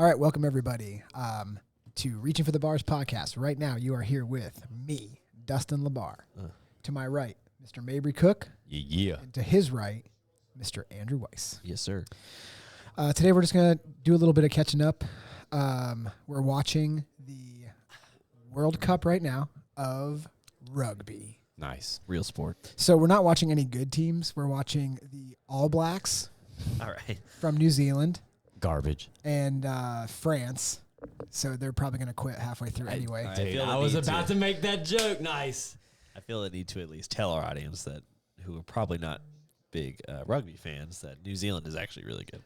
All right, welcome everybody to Reaching for the Bars podcast. Right now, you are here with me, Dustin Labar. To my right, Mr. Mabry Cook. Yeah. And to his right, Mr. Andrew Weis. Yes, sir. Today, we're just going to do a little bit of catching up. We're watching the World Cup right now of rugby. Nice. Real sport. So we're not watching any good teams. We're watching the All Blacks. All right. From New Zealand. Garbage. And France. So they're probably going to quit halfway through anyway. I was about to make that joke. Nice. I feel the need to at least tell our audience that who are probably not big rugby fans that New Zealand is actually really good.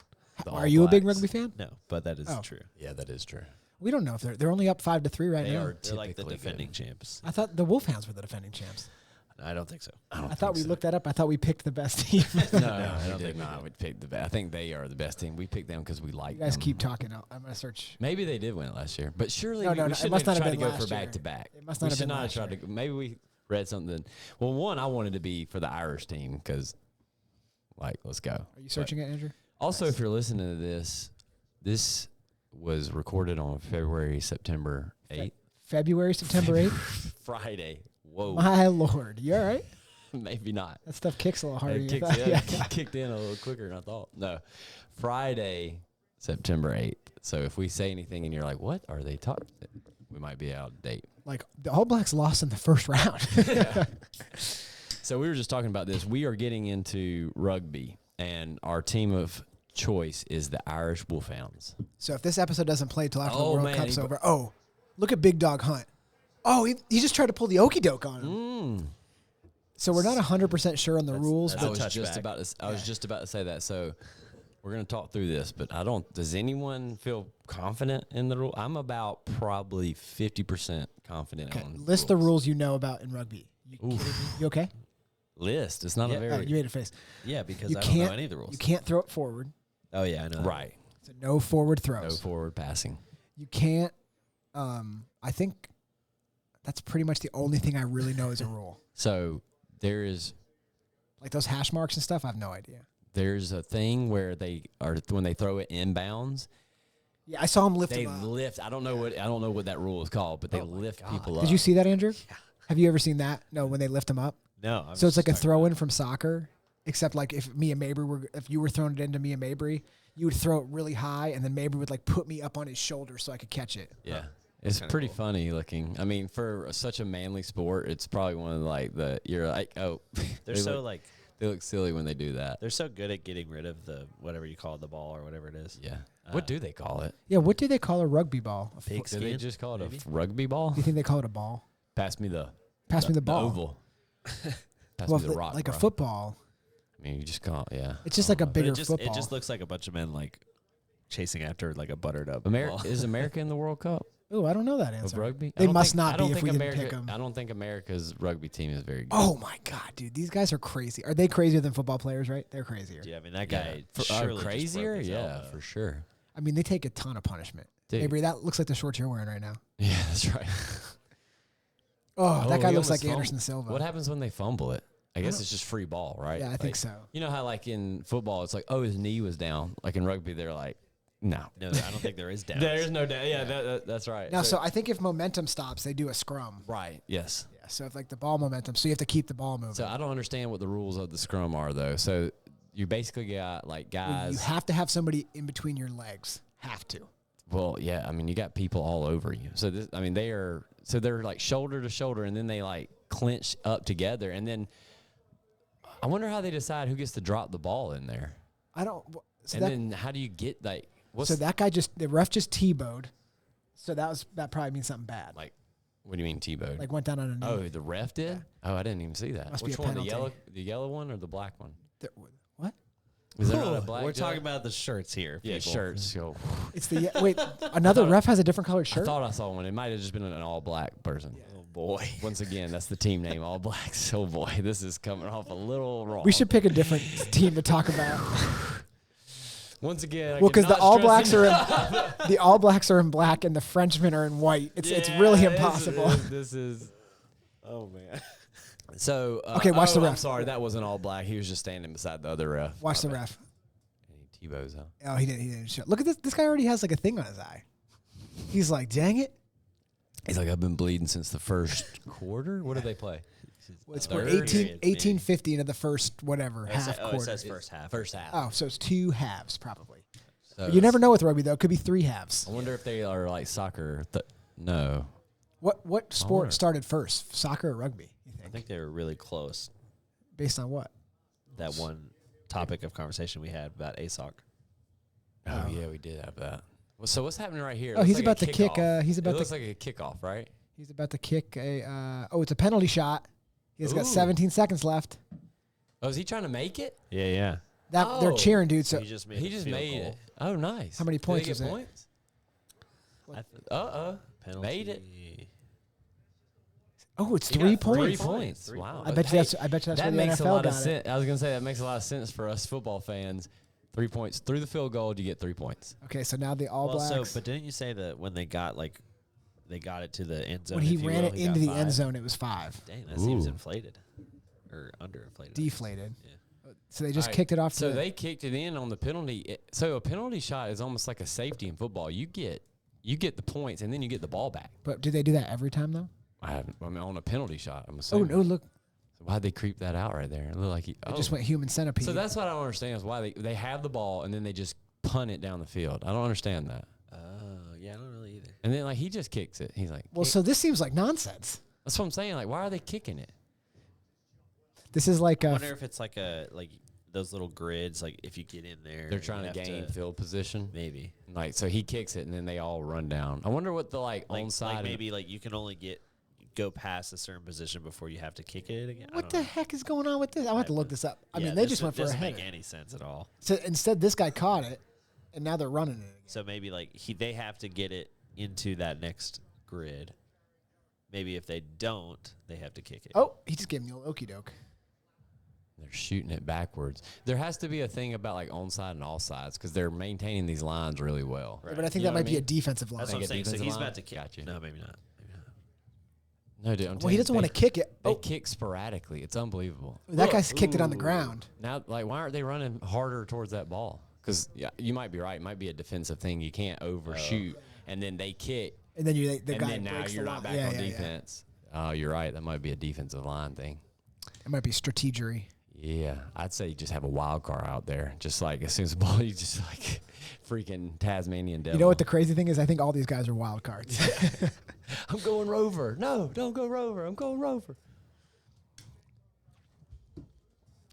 Are you a big rugby fan? No, but that is true. Yeah, that is true. We don't know if they're only up 5-3 right now. They're like the defending champs. I thought the Wolfhounds were the defending champs. I don't think so. I thought we looked that up. I thought we picked the best team. No, I don't think not. We picked the best. I think they are the best team. We picked them because we like them. You guys keep talking. I'm going to search. Maybe they did win it last year, but surely No, we it shouldn't must have not have tried to been go for last year. back-to-back. It must not have been last tried year. to. Maybe we read something. Well, one, I wanted to be for the Irish team because, let's go. Are you searching it, Andrew? Also, if you're listening to this was recorded on September 8th. September 8th? Friday. Whoa. My Lord. You all right? Maybe not. That stuff kicks a little harder. It than you thought. kicked in a little quicker than I thought. No. Friday, September 8th. So if we say anything and you're like, what are they talking? We might be out of date. Like, the All Blacks lost in the first round. So we were just talking about this. We are getting into rugby, and our team of choice is the Irish Wolfhounds. So if this episode doesn't play till after the World man, Cup's over, look at Big Dog Hunt. Oh, he just tried to pull the okie doke on him. So we're not 100% sure on the rules. I was just about to say that. So we're going to talk through this, but does anyone feel confident in the rule? I'm about probably 50% confident on List the rules you know about in rugby. You okay? List. It's not a very... you made a face. Yeah, because I don't know any of the rules. You can't throw it forward. Oh, yeah, I know. Right. So no forward throws. No forward passing. You can't... I think that's pretty much the only thing I really know is a rule. So there is... Like those hash marks and stuff, I have no idea. There's a thing where when they throw it inbounds... Yeah, I saw them lift They them up. lift. I don't know what that rule is called, but they lift people up. Did you see that, Andrew? Yeah. Have you ever seen that? No, when they lift them up? No. So it's like a throw-in from soccer, except like if you were throwing it into me and Mabry, you would throw it really high, and then Mabry would like put me up on his shoulder so I could catch it. Yeah. It's pretty funny looking. I mean, for such a manly sport, it's probably one of you're like, oh. They're they look silly when they do that. They're so good at getting rid of the whatever you call it, the ball or whatever it is. Yeah. What do they call it? Yeah, what do they call a rugby ball? Pig Do skin? they just call it a rugby ball? Do you think they call it a ball? Pass me the ball. oval. Pass Well, me the rock, like bro. a football. I mean, you just call it, yeah. It's just like a bigger football. It just looks like a bunch of men like chasing after like a buttered up America ball. Is America in the World Cup Oh, I don't know that of answer. rugby? They must not be if we didn't America, pick them. I don't think America's rugby team is very good. Oh my God, dude, these guys are crazy. Are they crazier than football players? Right? They're crazier. Yeah, I mean that guy Crazier? crazier. Yeah, for sure. I mean, they take a ton of punishment. Dude. Mabry, that looks like the shorts you're wearing right now. Yeah, that's right. That guy he looks like almost Anderson Silva. What happens when they fumble it? I guess it's just free ball, right? Yeah, I think so. You know how like in football, it's like, oh, his knee was down. Like in rugby, they're like, no. No, I don't think there is down. There's no doubt. Yeah, that's right. Now, so I think if momentum stops, they do a scrum. Right, yes. Yeah, so if like the ball momentum, so you have to keep the ball moving. So I don't understand what the rules of the scrum are, though. So you basically got like guys. You have to have somebody in between your legs. Have to. Well, yeah, I mean, you got people all over you. So they're like shoulder to shoulder, and then they like clinch up together, and then I wonder how they decide who gets to drop the ball in there. I don't. So Then how do you get like? So that guy the ref just T-bowed. So that probably means something bad. Like, what do you mean T-bowed? Like went down on a knee. Oh, the ref did? Yeah. Oh, I didn't even see that. Must be Which a one? penalty. The yellow one or the black one? What? Is there not a black? We're jug? talking about the shirts here. Yeah, people. shirts. So, It's the wait. Another ref has a different colored I shirt. thought I saw one. It might have just been an all black person. Oh boy. Once again, that's the team name, All Blacks. Oh boy, this is coming off a little wrong. We should pick a different team to talk about. Once again, Well, because the All Blacks are in black and the Frenchmen are in white. It's really impossible. This is. Oh man. So Okay, watch the ref. I'm sorry, that wasn't all black. He was just standing beside the other ref. Watch the ref. And he Tebow's, huh? Oh, he didn't show. Look at this. This guy already has like a thing on his eye. He's like, dang it. He's like, I've been bleeding since the first quarter. What did they play? It's Third 1850 into the first whatever half Oh, quarter. it says first half. First half. Oh, so it's 2 halves probably. So You never know with rugby though. It could be 3 halves. I wonder if they are like soccer. No. What sport started first, soccer or rugby? You I think? think they were really close. Based on what? That one topic of conversation we had about ASOC. Oh, yeah, we did have that. Well, so what's happening right here? It Oh, looks he's like about a to kick. kickoff. He's about it to. looks like a kickoff, right? He's about to kick a. It's a penalty shot. He's got Ooh. 17 seconds left. Oh, is he trying to make it? Yeah. They're Oh. cheering, dude. So He just made, He a just field made goal. it. Oh, nice. How many Did points they is get it? points? I th- Made it. oh, it's He 3 got 3 points. points. Three Wow. I bet you that's. I bet you that's that where the makes NFL a lot got of it. sense. I was gonna say that makes a lot of sense for us football fans. 3 points through the field goal, you get 3 points. Okay, so now the All Well, Blacks. but didn't you say that when they got it to the end zone? when he if you ran will, it he into got the end 5? zone, it was 5. Dang, that seems Ooh. inflated or underinflated. Deflated. Yeah. So they just All right, kicked it off. So to they kicked it in on the penalty. So a penalty shot is almost like a safety in football. You get the points and then you get the ball back. But do they do that every time though? I mean, on a penalty shot, I'm Oh assuming. no! Look, So why'd they creep that out right there? It looked like it just went human centipede. So that's what I don't understand is why they have the ball and then they just punt it down the field. I don't understand that. Oh, yeah, I don't really either. And then like he just kicks it. He's like, well. kick. So this seems like nonsense. That's what I'm saying. Like, why are they kicking it? This is like I a. wonder if it's like those little grids. Like if you get in there, They're you trying to have gain field position. Maybe Like, so he kicks it and then they all run down. I wonder what the onside. maybe you can only go past a certain position before you have to kick it again. I What don't the know. heck is going on with this? I'll have to look this up. I Yeah, mean, they this just went for a doesn't header. make any sense at all. So instead, this guy caught it, and now they're running it again. So maybe they have to get it into that next grid. Maybe if they don't, they have to kick it. Oh, he just gave him the old okey doke. They're shooting it backwards. There has to be a thing about like onside and offsides because they're maintaining these lines really well. Right. But I think You that know might what I be a mean? defensive line. That's what I'm Like a saying. So defensive he's line? about to kick. Gotcha. No, maybe not. No, dude. I'm Well, he telling you, doesn't want to kick it. They Oh, kick sporadically. It's unbelievable. that guy's kicked it on the Ooh. ground. Now, like, why aren't they running harder towards that ball? Because you might be right. It might be a defensive thing. You can't overshoot, and then they kick, And then the and guy then now breaks you're the not line. back Yeah, on yeah, yeah. defense. Oh, you're right. That might be a defensive line thing. It might be strategery. Yeah, I'd say you just have a wild card out there. Just like as soon as the ball, you just like freaking Tasmanian devil. You know what the crazy thing is? I think all these guys are wild cards. I'm going Rover. No, don't go Rover. I'm going Rover.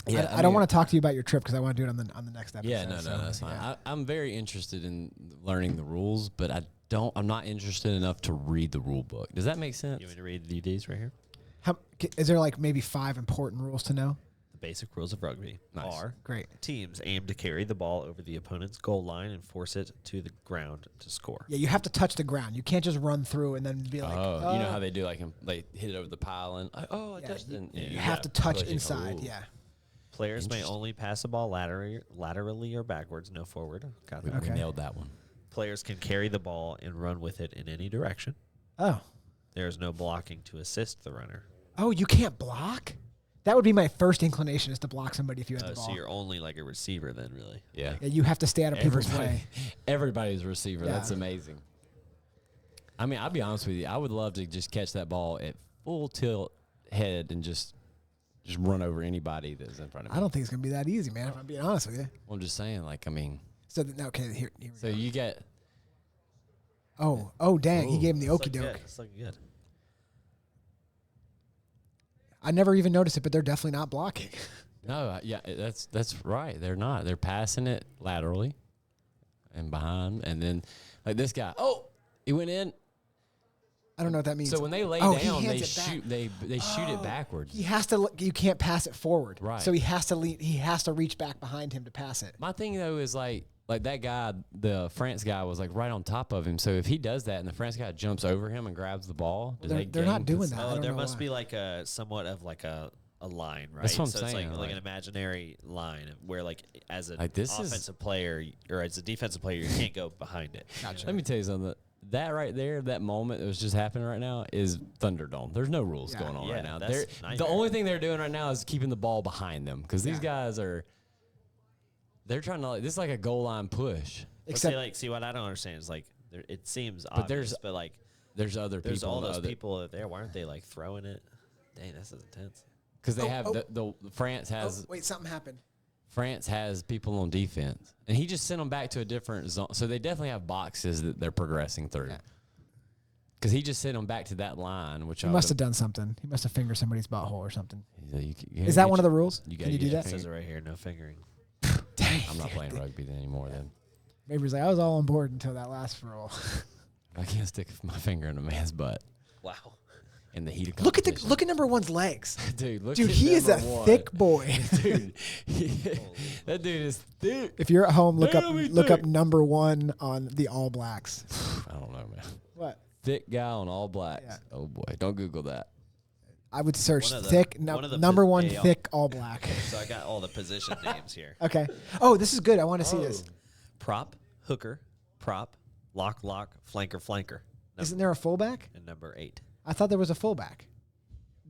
I don't want to talk to you about your trip because I want to do it on the next episode. Yeah, no, so, that's fine. yeah. I'm very interested in learning the rules, but I'm not interested enough to read the rule book. Does that make sense? You want me to read these right here? Is there like maybe 5 important rules to know? The basic rules of rugby Nice. are: Great. teams aim to carry the ball over the opponent's goal line and force it to the ground to score. Yeah, you have to touch the ground. You can't just run through and then be like, Oh, you know how they do, like, they hit it over the pile and, I Yeah, touched it. you have to touch inside. Ooh. Yeah. Players may Interesting. only pass the ball laterally or backwards, no forward. Got that. We Okay. nailed that one. Players can carry the ball and run with it in any direction. Oh. There is no blocking to assist the runner. Oh, you can't block? That would be my first inclination is to block somebody if you had the ball. So you're only like a receiver then, really. Yeah. Yeah, you have to stay out of people's way. Everybody's a receiver. Yeah. That's amazing. I mean, I'll be honest with you. I would love to just catch that ball at full tilt head and just run over anybody that's in front of me. I don't think it's going to be that easy, man, if I'm being honest with you. I'm just saying, like, I mean, So, okay, here we so go. you get Oh, dang. He Ooh. gave him the It's okey looking doke. good. It's looking good. I never even noticed it, but they're definitely not blocking. no, yeah, that's right. They're not. They're passing it laterally and behind, and then like this guy. Oh, he went in. I don't know what that means. So when they lay Oh, he down, they hands it back. shoot. They shoot it backwards. He has to. You can't pass it forward. Right. So he has to lean. He has to reach back behind him to pass it. My thing though is like that guy, the France guy, was like right on top of him. So if he does that and the France guy jumps over him and grabs the ball, do They're they not gain doing possession? that. I Oh, don't there know must why. be like a somewhat of like a line, right? That's what I'm so saying, it's like like- an imaginary line where like as an Like, this is- offensive player or as a defensive player, you can't go behind it. Gotcha. Let me tell you something. That right there, that moment that was just happening right now is Thunderdome. There's no rules Yeah. going on Yeah, right now. that's They're, a nightmare. the only thing they're doing right now is keeping the ball behind them because these Yeah. guys are They're trying to this is like a goal line push. Except see what I don't understand is like it seems But obvious, but like there's other people. there's all those people there. Why aren't they like throwing it? Dang, this is intense. Because they have the France has wait, something happened. France has people on defense, and he just sent them back to a different zone. So they definitely have boxes that they're progressing through. Because he just sent them back to that line, which He must have done something. He must have fingered somebody's butthole or something. Is that one of the rules? Can you do It that? says it right here, no fingering. Dang. I'm not playing rugby anymore. Then Mabry's like, I was all on board until that last rule. I can't stick my finger in a man's butt Wow. in the heat of look competition. at number one's legs. Dude, Dude, he is a thick boy. Dude, that dude is thick. If you're at home, look Damn, up number 1 on the All Blacks. I don't know, man. What? Thick guy on All Blacks. Yeah. Oh boy, don't Google that. I would search One of the- thick one of the number 1 hey, thick All Black. So I got all the position names here. Okay. Oh, this is good. I want to see this. Prop, hooker, prop, lock, flanker. Isn't there a fullback? And number 8. I thought there was a fullback.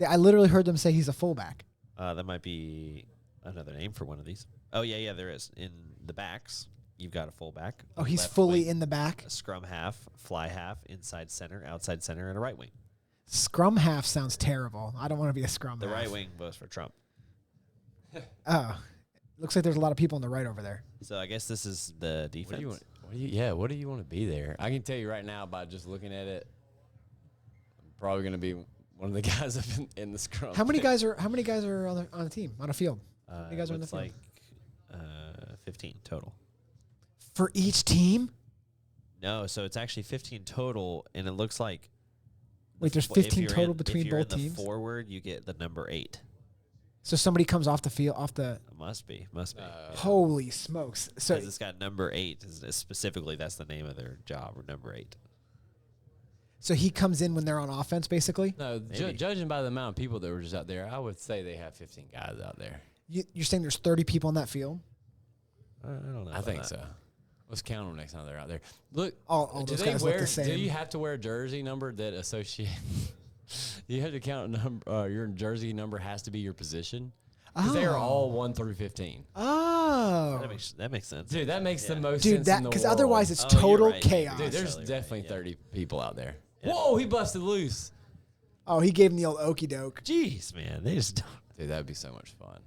I literally heard them say he's a fullback. That might be another name for one of these. Oh, yeah, there is. In the backs, you've got a fullback. Oh, he's left fully wing, in the back. a scrum half, fly half, inside center, outside center, and a right wing. Scrum half sounds terrible. I don't want to be a scrum The half. right wing votes for Trump. Oh, looks like there's a lot of people on the right over there. So I guess this is the defense. What do you want to be there? I can tell you right now by just looking at it, I'm probably going to be one of the guys up in the scrum. How many guys are on the team on a field? How many guys are on the It's field? like 15 total. For each team? No, so it's actually 15 total, and it looks like. Wait, there's if 15 you're total in- between if you're both in the teams? forward, you get the number 8. So somebody comes off the field, off the. Must be. Holy smokes! So Because it's got number 8. Specifically, that's the name of their job, or number 8. so he comes in when they're on offense, basically. No, Maybe. judging by the amount of people that were just out there, I would say they have 15 guys out there. You're saying there's 30 people on that field? I don't know. I think so. Let's count them next time they're out there. Look, All do those they guys look wear? the same. Do you have to wear a jersey number that associate? You have to count a number. Your jersey number has to be your position. Because they are all 1 through 15. Oh, That makes sense. Dude, that makes the most dude, sense that in the because world. otherwise it's Oh, you're total right. chaos. Dude, there's Totally definitely right, yeah. 30 people out there. Yeah. Whoa, he busted loose. Oh, he gave him the old okey doke. Jeez, man. They just don't. Dude, that would be so much fun.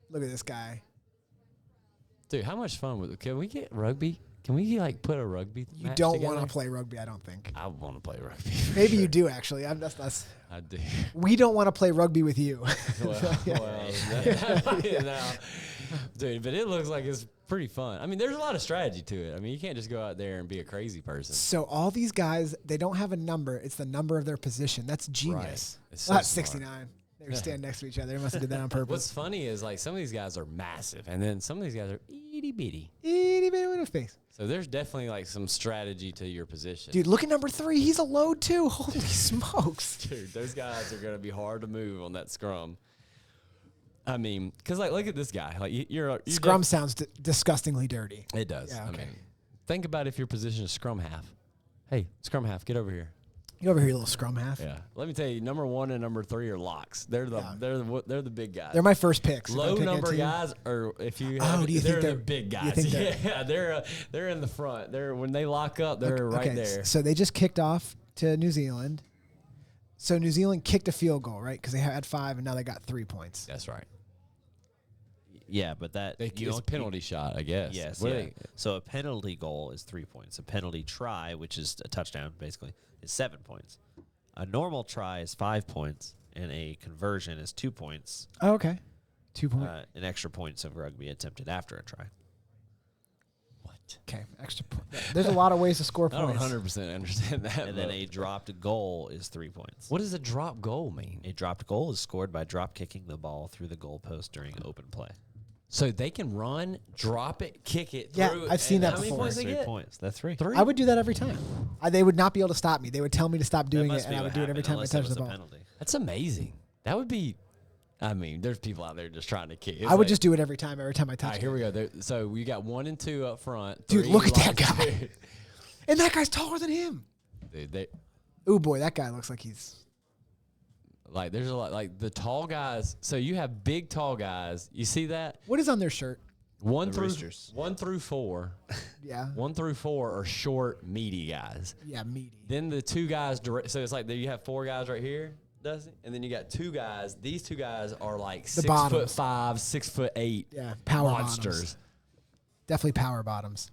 Look at this guy. Dude, how much fun would can we get rugby? Can we like put a rugby You match don't together? want to play rugby, I don't think. I want to play rugby. for Maybe sure. you do actually. That's I do. we don't want to play rugby with you. No. Dude, but it looks like it's pretty fun. I mean, there's a lot of strategy to it. I mean, you can't just go out there and be a crazy person. So all these guys, they don't have a number. It's the number of their position. That's genius. It's so Well, that's smart. 69. They were standing next to each other. They must have did that on purpose. What's funny is like some of these guys are massive, and then some of these guys are itty bitty. Itty bitty with a face. So there's definitely like some strategy to your position. Dude, look at number 3. He's a load too. Holy smokes. Dude, those guys are gonna be hard to move on that scrum. I mean, cause like look at this guy. Like you're Scrum sounds disgustingly dirty. It does. Yeah, okay. I mean, think about if your position is scrum half. Hey, scrum half, get over here. You over here, you little scrum half. Yeah. Let me tell you, number 1 and number 3 are locks. They're the big guys. They're my first picks. If I'm Low picking a number team. guys, or if you, Oh, do you think they're they're- the big you guys. think they're- Yeah, they're in the front. They're when they lock up, they're right Okay, there. So they just kicked off to New Zealand. So New Zealand kicked a field goal, right? Because they had 5 and now they got 3 points. That's right. Yeah, but that. It's a penalty shot, I guess. Yes. What Yeah. are they- So a penalty goal is 3 points. A penalty try, which is a touchdown, basically, is 7 points. A normal try is 5 points, and a conversion is 2 points. Oh, okay. 2 points. An extra points of rugby attempted after a try. What? Okay, extra point. There's a lot of ways to score I don't points. 100% understand that. And then but- a dropped goal is 3 points. what does a drop goal mean? A dropped goal is scored by drop kicking the ball through the goalpost during open play. So they can run, drop it, kick it. Yeah, through, I've seen and that how many before. points they 3 get? points. That's 3. 3. I would do that every time. They would not be able to stop me. They would tell me to stop doing it, and I would do it every time I touched the ball. That's amazing. That would be. I mean, there's people out there just trying to kick. It's I would like- just do it every time I All touched right, it. here we go. So we got 1 and 2 up front. Dude, 3 look at that locks. guy. And that guy's taller than him. Dude, Ooh, boy, that guy looks like he's... like there's a lot like the tall guys. So you have big tall guys. You see that? What is on their shirt? One The through Roosters. 1 through 4. Yeah. 1 through 4 are short, meaty guys. Yeah, meaty. Then the 2 guys direct. So it's like you have 4 guys right here, Dustin, and then you got 2 guys. These 2 guys are like The 6'5", bottoms. 6'8". Yeah, power monsters. bottoms. Definitely power bottoms.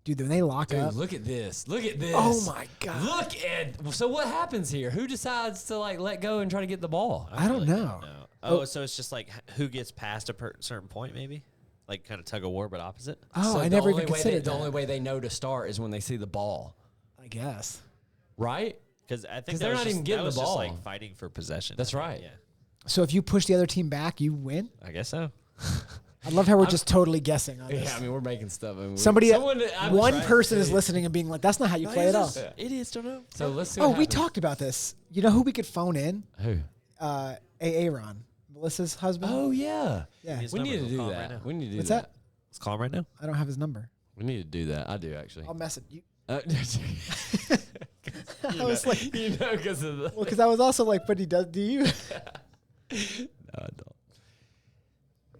Dude, when they lock Dude, up. look at this. Look at this. Oh my god. Look at. So what happens here? Who decides to like let go and try to get the ball? I don't really know. Oh, so it's just like who gets past a certain point, maybe? Like kind of tug of war, but opposite? Oh, So I the never only even way considered The that. only way they know to start is when they see the ball, I guess. right? Because I think 'Cause that they're was not just, even getting that the was just ball. like fighting for possession. That's I think. right. Yeah, So if you push the other team back, you win? I guess so. I love how we're just totally guessing on this. Yeah, I mean we're making stuff. I mean, One person is listening and being like, that's not how you play it off. Idiots don't know. So let's see. Oh, what we happens. talked about this. You know who we could phone in? Who? Aaron. Melissa's husband? Oh yeah. yeah. His We need to numbers, do we'll call him that. right now. We need to do What's that. that? Let's call him right now. I don't have his number. We need to do that. I do actually. I'll mess it. You, Uh, I was like, you know, because of the. well, because I was also like, but he does, do you? No, I don't.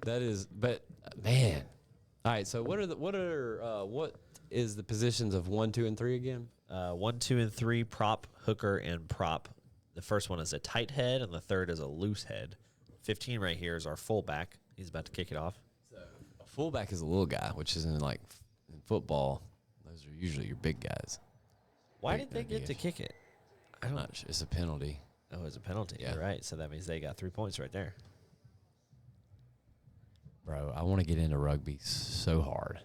That is, but man. All right. So what is the positions of 1, 2, and 3 again? 1, 2, and 3, prop, hooker, and prop. The first one is a tight head, and the third is a loose head. 15 right here is our fullback. He's about to kick it off. So a fullback is a little guy, which is in like in football. Those are usually your big guys. Why Big did they get to guys. kick it? I'm not sure. It's a penalty. Oh, it's a penalty. Yeah. You're right. So that means they got 3 points right there. Bro, I want to get into rugby so hard.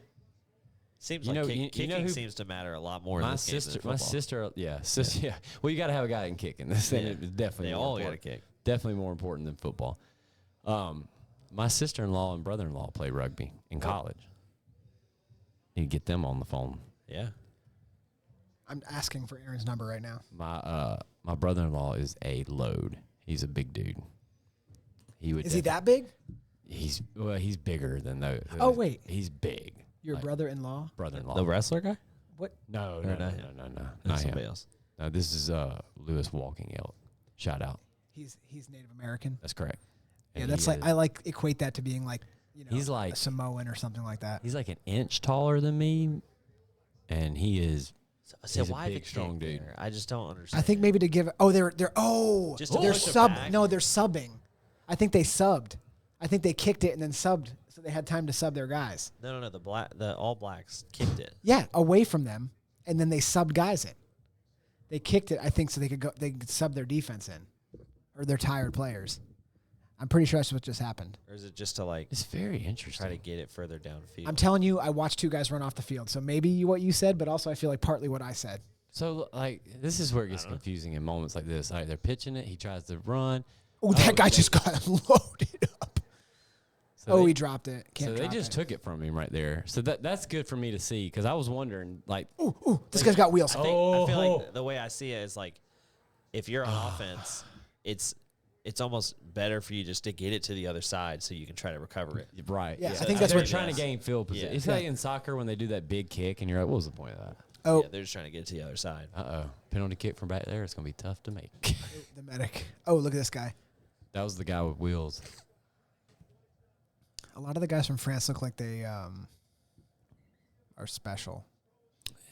Seems You like know- kicking you know who- seems to matter a lot more in My this game than sister, football. yeah. Well, you got to have a guy in kicking. This thing Yeah. is definitely They more all got to important. kick. Definitely more important than football. My sister-in-law and brother-in-law play rugby in college. Need to get them on the phone. Yeah. I'm asking for Aaron's number right now. My brother-in-law is a load. He's a big dude. He would. Is he that big? He's bigger than those. Oh, wait. He's big. Your Like, brother-in-law? brother-in-law. The wrestler guy? What? No, Or no, not no, him? no, That's not somebody him. else. No, this is Lewis Walking Elk. Shout out. He's Native American. That's correct. Yeah, And that's he like is- I like equate that to being like, you know, He's like- a Samoan or something like that. He's like an inch taller than me, and he is. So He's a why big, the strong kick dude. there? I just don't understand. I think maybe to give. Oh, they're Just to they're push it sub. back? No, they're subbing. I think they subbed. I think they kicked it and then subbed, so they had time to sub their guys. No. The All Blacks kicked it. Yeah, away from them, and then they subbed guys in. They kicked it, I think, so they could go. They could sub their defense in, or their tired players. I'm pretty sure that's what just happened. Or is it just to like It's very interesting. try to get it further downfield? I'm telling you, I watched 2 guys run off the field. So maybe what you said, but also I feel like partly what I said. So, like, this is where it gets confusing in moments like this. All right, they're pitching it. He tries to run. Oh, that guy just got loaded up. So Oh, they, he dropped it. Can't so they drop just it. took it from him right there. So that's good for me to see because I was wondering, like, Ooh, this guy's got wheels. I feel like the way I see it is like if you're on offense, it's almost better for you just to get it to the other side so you can try to recover it. right. Yeah, I So think that's they're what- trying to gain field position. Yeah. It's like in soccer when they do that big kick and you're like, what was the point of that? Oh, Yeah, they're just trying to get it to the other side. Penalty kick from back there. It's going to be tough to make. the medic. Oh, look at this guy. That was the guy with wheels. A lot of the guys from France look like they are special.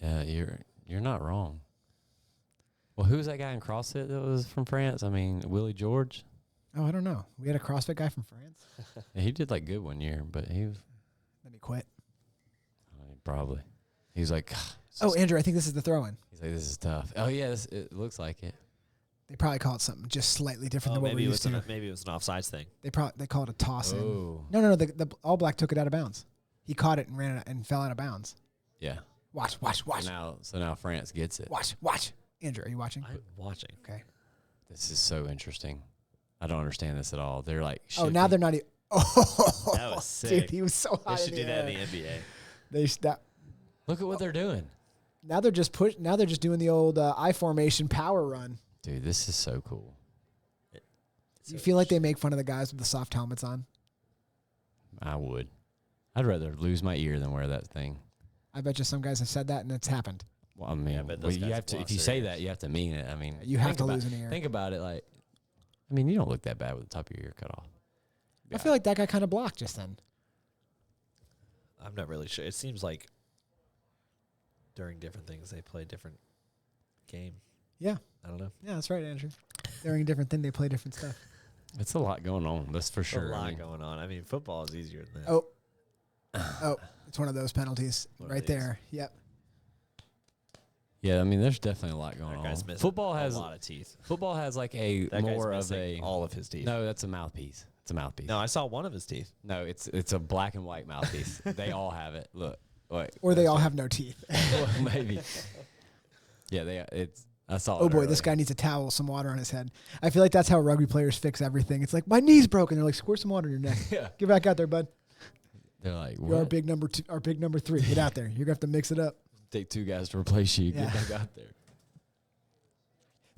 Yeah, you're not wrong. Well, who was that guy in CrossFit that was from France? I mean, Willie George. Oh, I don't know. We had a CrossFit guy from France. Yeah, he did like good one year, but he was Then he quit. probably. He was like, Oh, Andrew, I think this is the throw-in. he's like, this is tough. Oh yeah, it looks like it. They probably call it something just slightly different Oh, than what maybe we're it used was to. maybe it was an offsides thing. They call it a toss in. Oh, No. The All Black took it out of bounds. He caught it and ran it and fell out of bounds. yeah. Watch. So now France gets it. Watch. Andrew, are you watching? I'm watching. Okay. This is so interesting. I don't understand this at all. They're like, Oh, now they're not. Oh, That was sick. Dude, he was so They high. should in do the that air. in the NBA. They stop. Look at what they're doing, Now they're just Now they're just doing the old I formation power run. dude. This is so cool. Do you feel like they make fun of the guys with the soft helmets on? I would. I'd rather lose my ear than wear that thing. I bet you some guys have said that and it's happened. Well, I mean, Yeah, I bet well, those you guys have have to. If lost you their say ears. that, you have to mean it. I mean, You have think to about- lose an ear. Think about it. Like, I mean, you don't look that bad with the top of your ear cut off. I feel like that guy kind of blocked just then. I'm not really sure. It seems like during different things they play different game. Yeah. I don't know. Yeah, that's right, Andrew. During a different thing, they play different stuff. It's a lot going on. That's for sure. A lot I mean, going on. I mean, football is easier than that. Oh, it's one of those penalties right there. Yep. yeah, I mean, there's definitely a lot going That on. guy's missing Football a has lot of teeth. Football has like a That more guy's of missing a all of his teeth. No, that's a mouthpiece. It's a mouthpiece. No, I saw one of his teeth. No, it's a black and white mouthpiece. They all have it. Look, wait, Or they all have no teeth. well, maybe. Yeah, I saw. Oh it boy, this earlier. guy needs a towel, some water on his head. I feel like that's how rugby players fix everything. It's like, my knee's broken. They're like, squirt some water in your neck. Yeah. Get back out there, bud. They're like, You're our what? big number 2, our big number 3. Get out there. You're gonna have to mix it up. Take 2 guys to replace you. Yeah. Get back out there.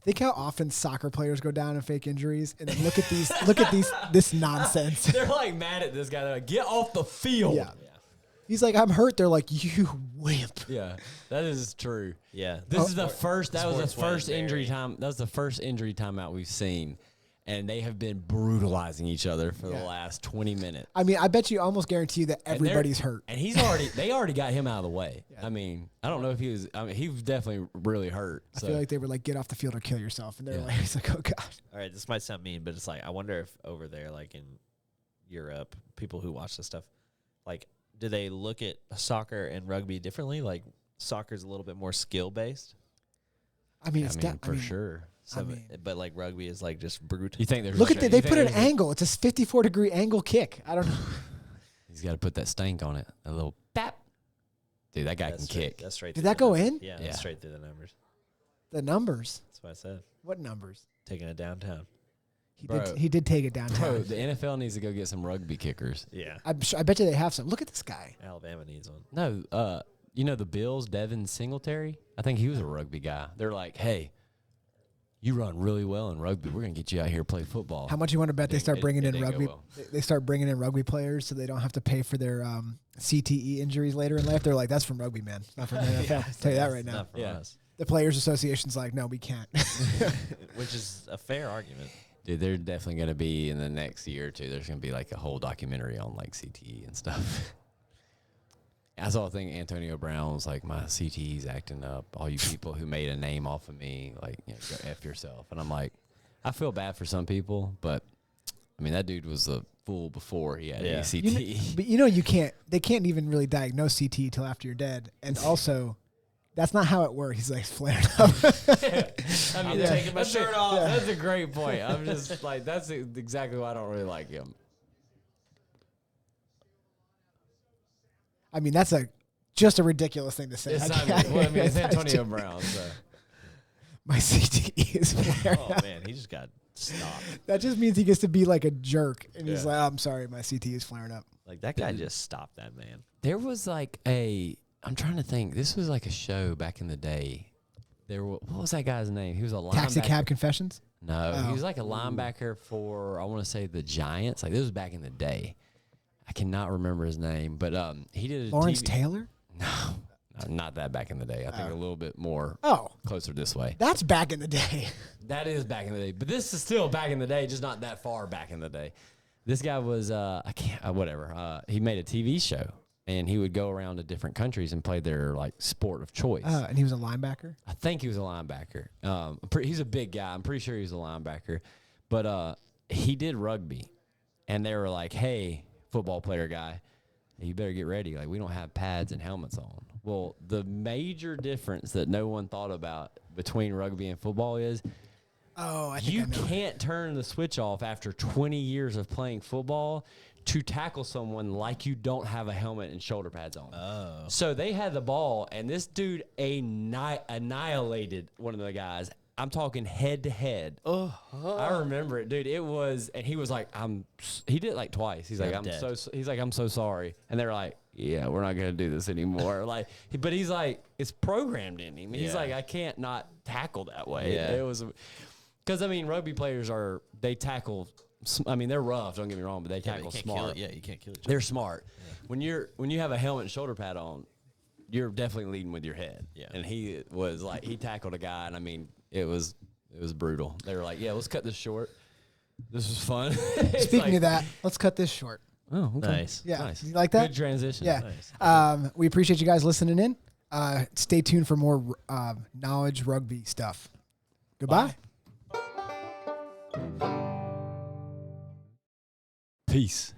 Think how often soccer players go down in fake injuries, and then look at this nonsense. They're like mad at this guy. They're like, get off the field. Yeah. He's like, I'm hurt. They're like, you wimp. Yeah, that is true. Yeah. This is the first. That was the sports went first injury very- time. That was the first injury timeout we've seen, and they have been brutalizing each other for the Yeah. last 20 minutes. I mean, I bet you almost guarantee you that And they're- everybody's hurt. And they already got him out of the way. I mean, I don't know if he was. I mean, he was definitely really hurt. I So feel like they were like, get off the field or kill yourself. And they're Yeah. like, he's like, oh, God. All right, this might sound mean, but it's like I wonder if over there, like in Europe, people who watch this stuff, like, do they look at soccer and rugby differently? Like, soccer's a little bit more skill based. I mean, I it's mean, for sure. So, mean- but like rugby is like just brute. You think there's Look at you they think put an there's angle. It's a 54-degree angle kick. I don't know. He's got to put that stank on it. A little bap. Dude, that guy can kick. That's straight. Did through that the go numbers. in? Yeah, Yeah. that's straight through the numbers. The numbers. That's what I said. What numbers? Taking it downtown. Bro. He did take it downtown. Bro, the NFL needs to go get some rugby kickers. Yeah. I bet you they have some. Look at this guy. Alabama needs one. No, you know the Bills, Devin Singletary? I think he was a rugby guy. They're like, hey, you run really well in rugby. We're going to get you out here to play football. How much you want to bet they start bringing in didn't go rugby? well. They start bringing in rugby players so they don't have to pay for their CTE injuries later in life. They're like, that's from rugby, man. Not from the NFL. Tell you that right now. Not from Yeah. us. The Players Association's like, no, we can't. Which is a fair argument. Dude, they're definitely going to be in the next year or two. There's going to be like a whole documentary on like CTE and stuff. I saw a thing. Antonio Brown was like, my CTE's acting up. All you people who made a name off of me, like, you know, go F yourself. And I'm like, I feel bad for some people, but I mean, that dude was a fool before he had any Yeah. CTE. But they can't even really diagnose CTE till after you're dead. And also, that's not how it works. He's like flaring up. I mean, I'm taking my that's shirt a, off. That's a great point. I'm just like, that's exactly why I don't really like him. I mean, that's just a ridiculous thing to say. It's, I not, can't- well, I mean, it's that's Antonio just- Brown. So. My CTE is flaring Oh up. man, he just got stopped. That just means he gets to be like a jerk. And he's Yeah. like, oh, I'm sorry, my CTE is flaring up. Like that guy just stopped that man. There was like I'm trying to think. This was like a show back in the day. What was that guy's name? He was a linebacker. Taxi Cab Confessions? No, Oh. he was like a linebacker for, I want to say, the Giants. Like, this was back in the day. I cannot remember his name, but he did a Lawrence TV Taylor? No, not that back in the day. I think a little bit more Oh, closer this way. that's back in the day. That is back in the day, but this is still back in the day, just not that far back in the day. This guy was whatever. He made a TV show, and he would go around to different countries and play their like sport of choice. And he was a linebacker? I think he was a linebacker. He's a big guy. I'm pretty sure he was a linebacker, but he did rugby, and they were like, "Hey, football player guy, you better get ready. Like, we don't have pads and helmets on." Well, the major difference that no one thought about between rugby and football is Oh, I think you I know. can't turn the switch off after 20 years of playing football to tackle someone like you don't have a helmet and shoulder pads on. Oh. So they had the ball, and this dude annihilated one of the guys. I'm talking head to head. Oh. I remember it, dude. It was, and he was like, he did it like twice. He's like, I'm dead. I'm so sorry. And they're like, yeah, we're not going to do this anymore. Like, but he's like, it's programmed in him. He's Yeah. like, I can't not tackle that way. Yeah. It was, because I mean, rugby players they tackle, I mean, they're rough, don't get me wrong, but they Yeah, tackle you can't smart. kill it. Yeah, you can't kill each other. They're smart. When you have a helmet and shoulder pad on, you're definitely leading with your head. Yeah. And he was like, he tackled a guy, and I mean, it was brutal. They were like, yeah, let's cut this short. This was fun. It's Speaking like, of that, let's cut this short. Oh, okay. Nice. Yeah. Nice. You like that? Good transition. Yeah. Nice. We appreciate you guys listening in. Stay tuned for more knowledge rugby stuff. Goodbye. Peace.